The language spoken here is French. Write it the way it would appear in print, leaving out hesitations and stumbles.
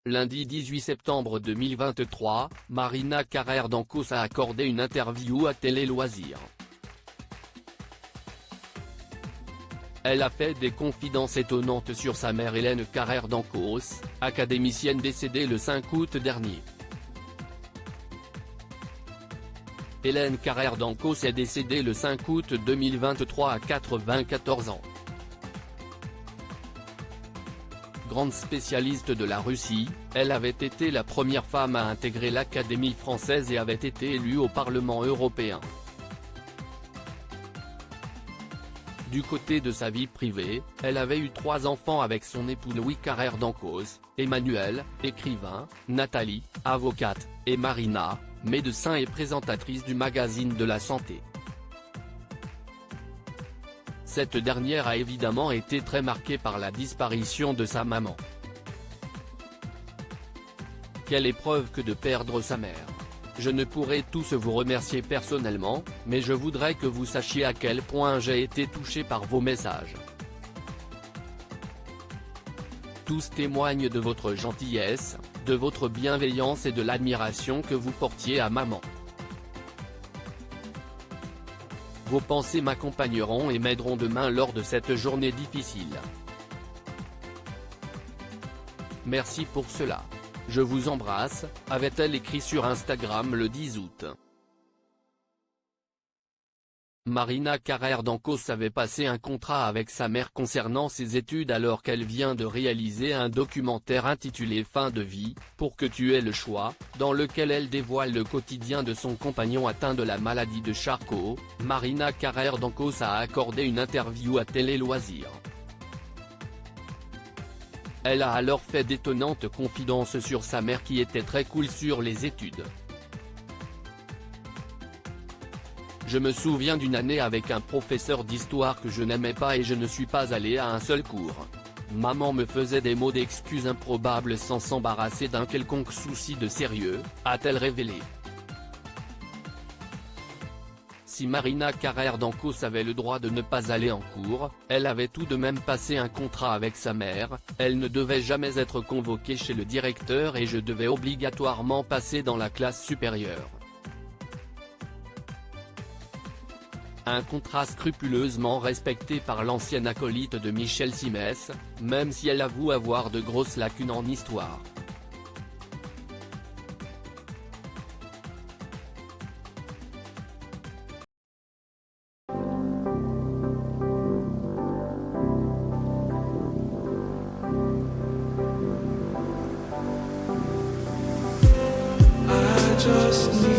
Lundi 18 septembre 2023, Marina Carrère d'Ancos a accordé une interview à Télé Loisirs. Elle a fait des confidences étonnantes sur sa mère Hélène Carrère d'Ancos, académicienne décédée le 5 août dernier. Hélène Carrère d'Ancos est décédée le 5 août 2023 à 94 ans. Grande spécialiste de la Russie, elle avait été la première femme à intégrer l'Académie française et avait été élue au Parlement européen. Du côté de sa vie privée, elle avait eu 3 enfants avec son époux Louis Carrère d'Ancos, Emmanuel, écrivain, Nathalie, avocate, et Marina, médecin et présentatrice du magazine de la santé. Cette dernière a évidemment été très marquée par la disparition de sa maman. Quelle épreuve que de perdre sa mère. Je ne pourrai tous vous remercier personnellement, mais je voudrais que vous sachiez à quel point j'ai été touché par vos messages. Tous témoignent de votre gentillesse, de votre bienveillance et de l'admiration que vous portiez à maman. Vos pensées m'accompagneront et m'aideront demain lors de cette journée difficile. Merci pour cela. Je vous embrasse, avait-elle écrit sur Instagram le 10 août. Marina Carrère d'Ancos avait passé un contrat avec sa mère concernant ses études alors qu'elle vient de réaliser un documentaire intitulé Fin de vie, pour que tu aies le choix, dans lequel elle dévoile le quotidien de son compagnon atteint de la maladie de Charcot. Marina Carrère d'Ancos a accordé une interview à Télé Loisirs. Elle a alors fait d'étonnantes confidences sur sa mère qui était très cool sur les études. Je me souviens d'une année avec un professeur d'histoire que je n'aimais pas et je ne suis pas allé à un seul cours. Maman me faisait des mots d'excuses improbables sans s'embarrasser d'un quelconque souci de sérieux, a-t-elle révélé. Si Marina Carrère d'Ancos avait le droit de ne pas aller en cours, elle avait tout de même passé un contrat avec sa mère, elle ne devait jamais être convoquée chez le directeur et je devais obligatoirement passer dans la classe supérieure. Un contrat scrupuleusement respecté par l'ancienne acolyte de Michel Simès, même si elle avoue avoir de grosses lacunes en histoire. I just need